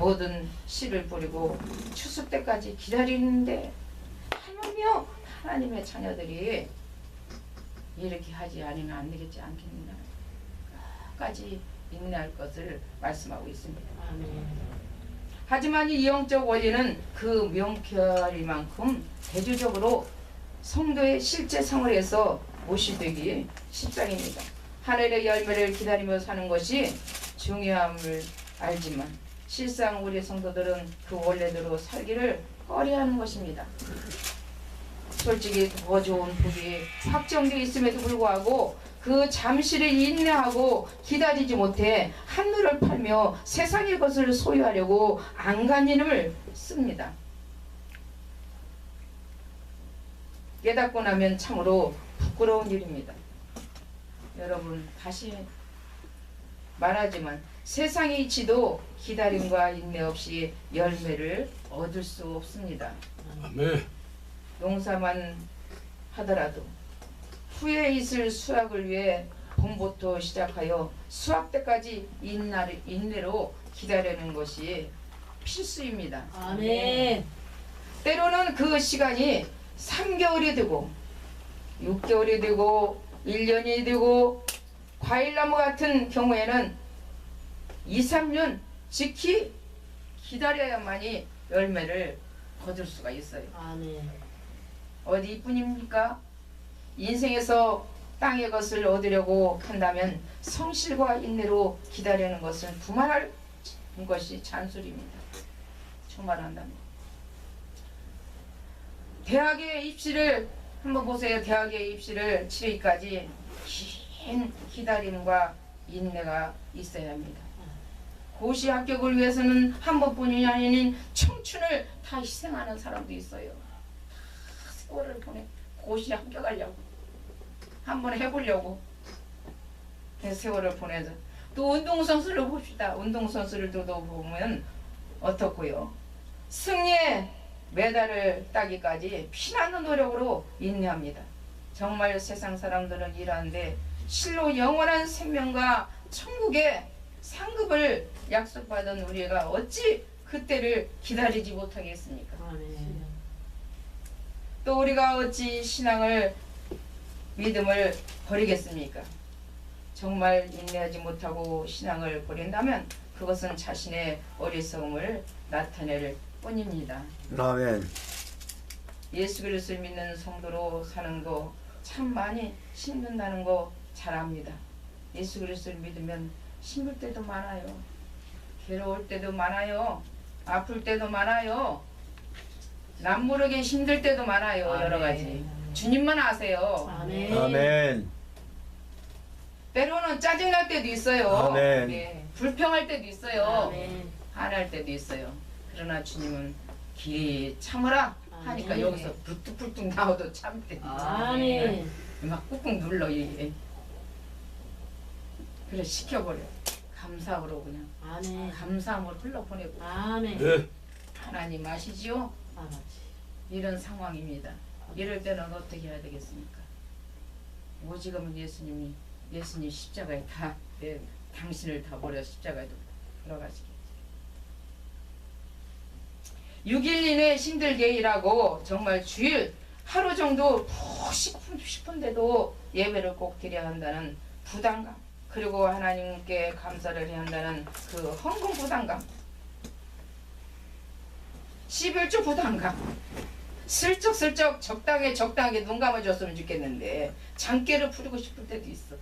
모든 씨를 뿌리고 추수 때까지 기다리는데 하물며 하나님의 자녀들이 이렇게 하지 않으면 안 되겠지 않겠느냐. 끝까지 인내할 것을 말씀하고 있습니다. 하지만 이 영적 원리는 그 명쾌하리만큼 대조적으로 성도의 실제 생활에서 모시되기 십상입니다. 하늘의 열매를 기다리며 사는 것이 중요함을 알지만 실상 우리 성도들은 그 원래대로 살기를 꺼려하는 것입니다. 솔직히 더 좋은 복이 확정되어 있음에도 불구하고 그 잠시를 인내하고 기다리지 못해 한눈을 팔며 세상의 것을 소유하려고 안간힘을 씁니다. 깨닫고 나면 참으로 부끄러운 일입니다. 여러분, 다시 말하지만 세상의 이치도 기다림과 인내 없이 열매를 얻을 수 없습니다. 아멘. 농사만 하더라도 후에 있을 수확을 위해 봄부터 시작하여 수확 때까지 인내로 기다리는 것이 필수입니다. 아멘. 때로는 그 시간이 3개월이 되고 6개월이 되고 1년이 되고 과일나무 같은 경우에는 2, 3년 지키 기다려야만이 열매를 거둘 수가 있어요. 아멘. 어디뿐입니까? 인생에서 땅의 것을 얻으려고 한다면 성실과 인내로 기다리는 것은 두말할 것이 잔소리입니다. 두말한다면 대학의 입시를 한번 보세요. 대학의 입시를 치르기까지 긴 기다림과 인내가 있어야 합니다. 고시 합격을 위해서는 한 번뿐이 아닌 청춘을 다 희생하는 사람도 있어요. 다 세월을 보내 고시 합격하려고 한번 해보려고 세월을 보내서 또 운동선수를 봅시다. 운동선수들도 보면 어떻고요? 승리의 메달을 따기까지 피나는 노력으로 인내합니다. 정말 세상 사람들은 일하는데 실로 영원한 생명과 천국의 상급을 약속받은 우리가 어찌 그때를 기다리지 못하겠습니까? 아멘. 또 우리가 어찌 신앙을 믿음을 버리겠습니까? 정말 인내하지 못하고 신앙을 버린다면 그것은 자신의 어리석음을 나타낼 뿐입니다. 아멘. 예수 그리스도를 믿는 성도로 사는 거 참 많이 힘든다는 거 잘 압니다. 예수 그리스도를 믿으면 힘들 때도 많아요. 괴로울 때도 많아요. 아플 때도 많아요. 남 모르게 힘들 때도 많아요. 여러 가지. 주님만 아세요. 아멘. 아멘. 때로는 짜증날 때도 있어요. 아멘. 네. 불평할 때도 있어요. 아멘. 화날 때도 있어요. 그러나 주님은 길이 참으라 하니까 아멘. 여기서 불뚝불뚝 나오도 참대. 아멘. 막 꾹꾹 눌러. 그래 시켜버려. 감사함으로 그냥 아멘. 감사함으로 흘러보내고 아멘. 네. 하나님 아시지요? 아버지. 이런 상황입니다. 이럴 때는 어떻게 해야 되겠습니까? 오직은 예수님 십자가에 다 당신을 다 버려 십자가에 들어가시겠지. 6일 이내 힘들게 일하고 정말 주일 하루 정도 푹 싶은데도 예배를 꼭 드려야 한다는 부담감, 그리고 하나님께 감사를 해야 한다는 그 헌금 부담감, 11조 부담감, 슬쩍슬쩍 적당하게 눈 감아줬으면 좋겠는데 장깨를 부리고 싶을 때도 있어.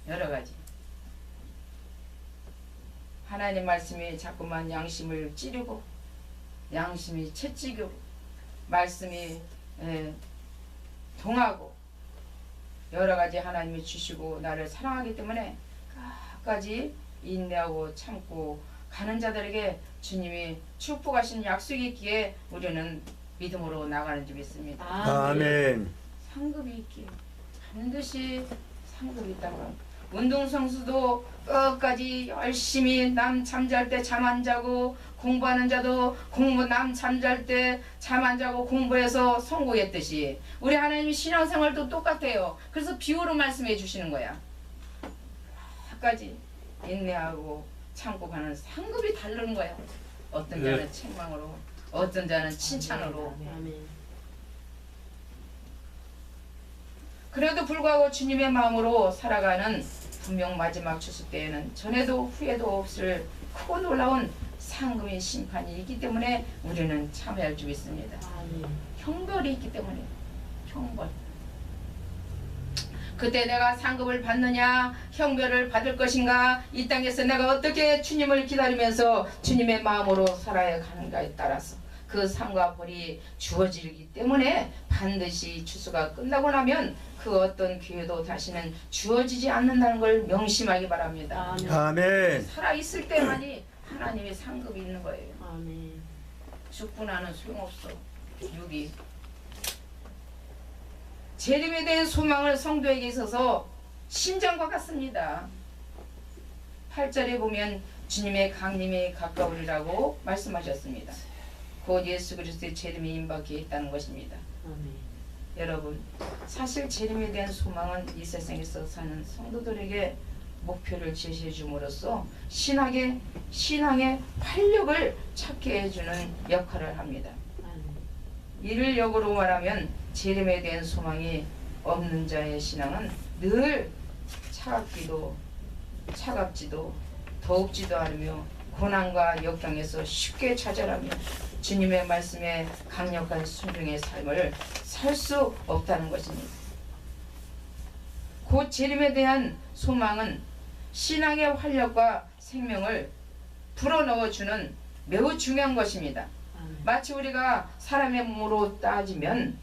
여러 가지. 하나님 말씀이 자꾸만 양심을 찌르고 양심이 채찍이고 말씀이 동하고 여러 가지 하나님이 주시고 나를 사랑하기 때문에 끝까지 인내하고 참고 가는 자들에게 주님이 축복하신 약속이 있기에 우리는 믿음으로 나가는 줄 믿습니다. 아멘. 상급이 있기에 반드시 상급이 있다고 합니다. 운동선수도 끝까지 열심히 남 잠잘 때 잠 안 자고 공부하는 자도 남 잠잘 때 잠 안 자고 공부해서 성공했듯이 우리 하나님이 신앙생활도 똑같아요. 그래서 비유로 말씀해 주시는 거야. 끝까지 인내하고 참고 가는 상급이 다르는 거예요. 어떤 자는 책망으로, 어떤 자는 칭찬으로. 아멘. 그래도 불구하고 주님의 마음으로 살아가는 분명 마지막 추수 때에는 전에도 후에도 없을 크고 놀라운 상금의 심판이 있기 때문에 우리는 참여할 줄 믿습니다. 아멘. 형벌이 있기 때문에. 형벌. 그때 내가 상급을 받느냐 형벌을 받을 것인가, 이 땅에서 내가 어떻게 주님을 기다리면서 주님의 마음으로 살아야 하는가에 따라서 그 상과 벌이 주어지기 때문에 반드시 추수가 끝나고 나면 그 어떤 기회도 다시는 주어지지 않는다는 걸 명심하기 바랍니다. 아멘. 아멘. 살아있을 때만이 하나님의 상급이 있는 거예요. 아멘. 죽고 나는 소용없어. 육이. 재림에 대한 소망을 성도에게 있어서 심장과 같습니다. 8절에 보면 주님의 강림이 가까우리라고 말씀하셨습니다. 곧 예수 그리스도의 재림이 임박해 있다는 것입니다. 아멘. 여러분, 사실 재림에 대한 소망은 이 세상에서 사는 성도들에게 목표를 제시해 줌으로써 신앙의 활력을 찾게 해주는 역할을 합니다. 아멘. 이를 역으로 말하면 재림에 대한 소망이 없는 자의 신앙은 늘 차갑지도 더웁지도 않으며 고난과 역경에서 쉽게 좌절하며 주님의 말씀에 강력한 순종의 삶을 살 수 없다는 것입니다. 곧 재림에 대한 소망은 신앙의 활력과 생명을 불어넣어주는 매우 중요한 것입니다. 아멘. 마치 우리가 사람의 몸으로 따지면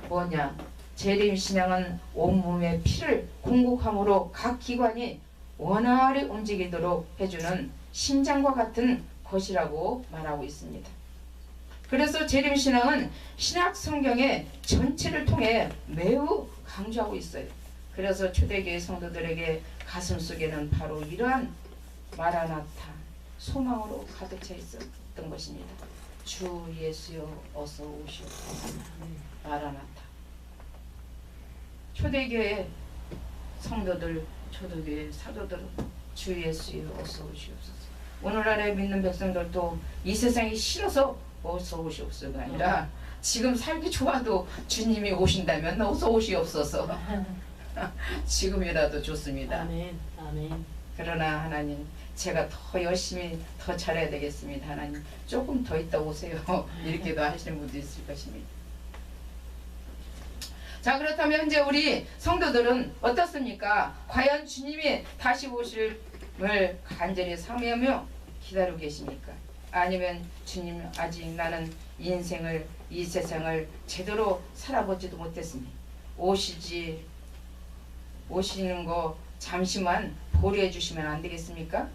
뭐냐, 재림 신앙은 온몸의 피를 공급함으로 각 기관이 원활히 움직이도록 해주는 심장과 같은 것이라고 말하고 있습니다. 그래서 재림 신앙은 신약 성경의 전체를 통해 매우 강조하고 있어요. 그래서 초대교회 성도들에게 가슴 속에는 바로 이러한 마라나타 소망으로 가득 차 있었던 것입니다. 주 예수여 어서 오시옵소서. 마라나타. 초대교회 성도들, 초대교회 사도들은 주 예수여 어서 오시옵소서. 오늘날에 믿는 백성들도 이 세상이 싫어서 어서 오시옵소서가 아니라 지금 살기 좋아도 주님이 오신다면 어서 오시옵소서. 지금이라도 좋습니다. 아멘. 아멘. 그러나 하나님, 제가 더 열심히 더 잘해야 되겠습니다. 하나님, 조금 더 있다 오세요. 이렇게도 하시는 분도 있을 것입니다. 자, 그렇다면 현재 우리 성도들은 어떻습니까? 과연 주님이 다시 오실을 간절히 사모하며 기다리고 계십니까? 아니면 주님, 아직 나는 인생을, 이 세상을 제대로 살아보지도 못했으니 오시는 거 잠시만 보류해 주시면 안 되겠습니까?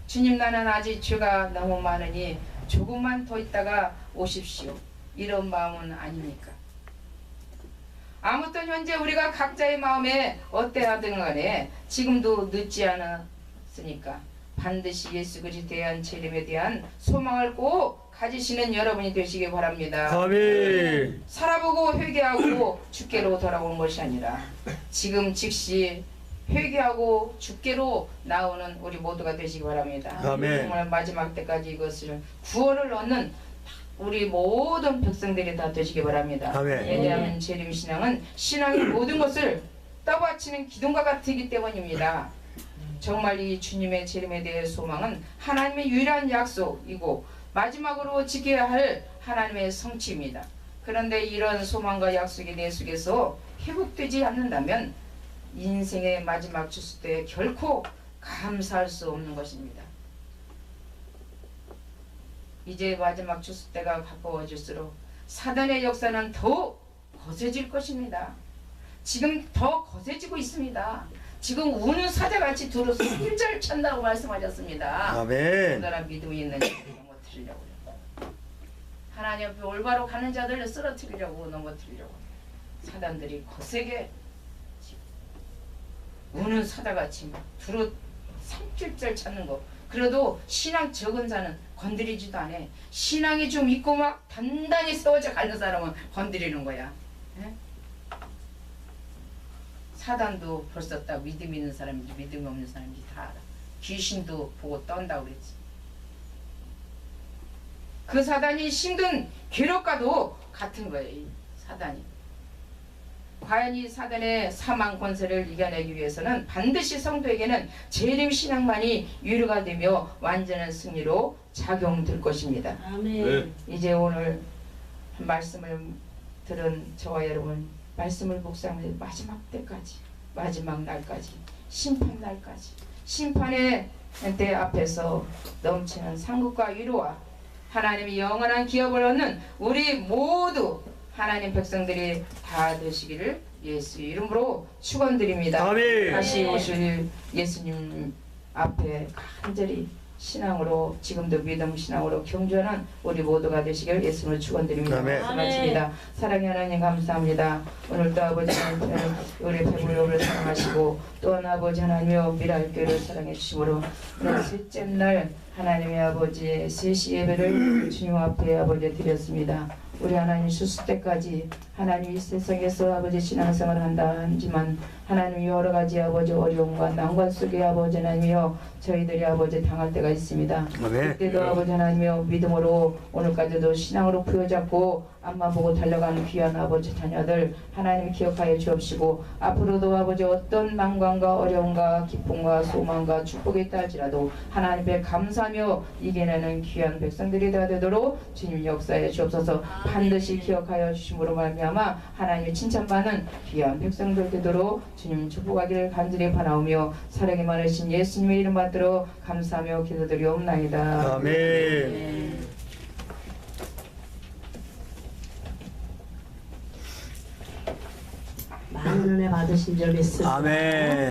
주님, 나는 아직 죄가 너무 많으니 조금만 더 있다가 오십시오. 이런 마음은 아닙니까? 아무튼 현재 우리가 각자의 마음에 어때하든 간에 지금도 늦지 않았으니까 반드시 예수 그리스도에 대한 재림에 대한 소망을 꼭 가지시는 여러분이 되시기 바랍니다. 아멘. 살아보고 회개하고 주께로 돌아오는 것이 아니라 지금 즉시 회개하고 주께로 나오는 우리 모두가 되시기 바랍니다. 아멘. 정말 마지막 때까지 이것을 구원을 얻는 우리 모든 백성들이 다 되시기 바랍니다. 아멘. 왜냐하면 재림신앙은 신앙의 모든 것을 떠받치는 기둥과 같기 때문입니다. 정말 이 주님의 재림에 대해 소망은 하나님의 유일한 약속이고 마지막으로 지켜야 할 하나님의 성취입니다. 그런데 이런 소망과 약속이 내 속에서 회복되지 않는다면 인생의 마지막 추수 때 결코 감사할 수 없는 것입니다. 이제 마지막 추수 때가 가까워질수록 사단의 역사는 더욱 거세질 것입니다. 지금 더 거세지고 있습니다. 지금 우는 사자같이 두루 살잘 찬다고 말씀하셨습니다. 아멘. 얼마나 믿음이 있는지 넘어뜨리려고요. 하나님 앞에 올바로 가는 자들을 쓰러뜨리려고 넘어뜨리려고 사단들이 거세게 우는 사자같이 막 두루 살찔살 찾는 거. 그래도 신앙 적은 자는 건드리지도 않아. 신앙이 좀 있고 막 단단히 세워져 가는 사람은 건드리는 거야. 에? 사단도 벌써 딱 믿음 있는 사람인지 믿음 없는 사람인지 다 알아. 귀신도 보고 떤다고 그랬지. 그 사단이 힘든 괴력과도 같은 거예요. 이 사단이. 과연 이 사단의 사망 권세를 이겨내기 위해서는 반드시 성도에게는 재림 신앙만이 유료가 되며 완전한 승리로 작용될 것입니다. 아멘. 이제 오늘 말씀을 들은 저와 여러분, 말씀을 묵상해 마지막 때까지, 마지막 날까지, 심판 날까지, 심판의 때 앞에서 넘치는 상급과 위로와 하나님이 영원한 기업을 얻는 우리 모두 하나님 백성들이 다 되시기를 예수 이름으로 축원드립니다. 아멘. 다시 오실 예수님 앞에 간절히 신앙으로, 지금도 믿음 신앙으로 경주하는 우리 모두가 되시길 예수님을 축원드립니다. 아멘. 말씀입니다. 사랑의 하나님 감사합니다. 오늘도 아버지 우리 배부르를 사랑하시고 또한 아버지 하나님여 미랄교회를 사랑해 주심으로 오늘 셋째 날 하나님의 아버지의 3시 예배를 주님 앞에 아버지 드렸습니다. 우리 하나님 수수 때까지 하나님 이 세상에서 아버지 신앙생활을 한다 하지만 하나님 여러 가지 아버지 어려움과 난관 속에 아버지 하나님이여 저희들이 아버지 당할 때가 있습니다. 아멘. 그때도 아버지 하나님이여 믿음으로 오늘까지도 신앙으로 부여잡고 앞만 보고 달려가는 귀한 아버지 자녀들 하나님 기억하여 주옵시고 앞으로도 아버지 어떤 난관과 어려움과 기쁨과 소망과 축복이 있다 할지라도 하나님께 감사하며 이겨내는 귀한 백성들이 되도록 주님 역사해 주옵소서. 반드시 기억하여 주심으로 말미암아 하나님의 칭찬받는 귀한 백성들 되도록 주님 축복하기를 간절히 바라오며 사랑이 많으신 예수님의 이름 받들어 감사하며 기도드리옵나이다. 아멘. 많은 은혜 받으신 줄 믿습니다. 아멘.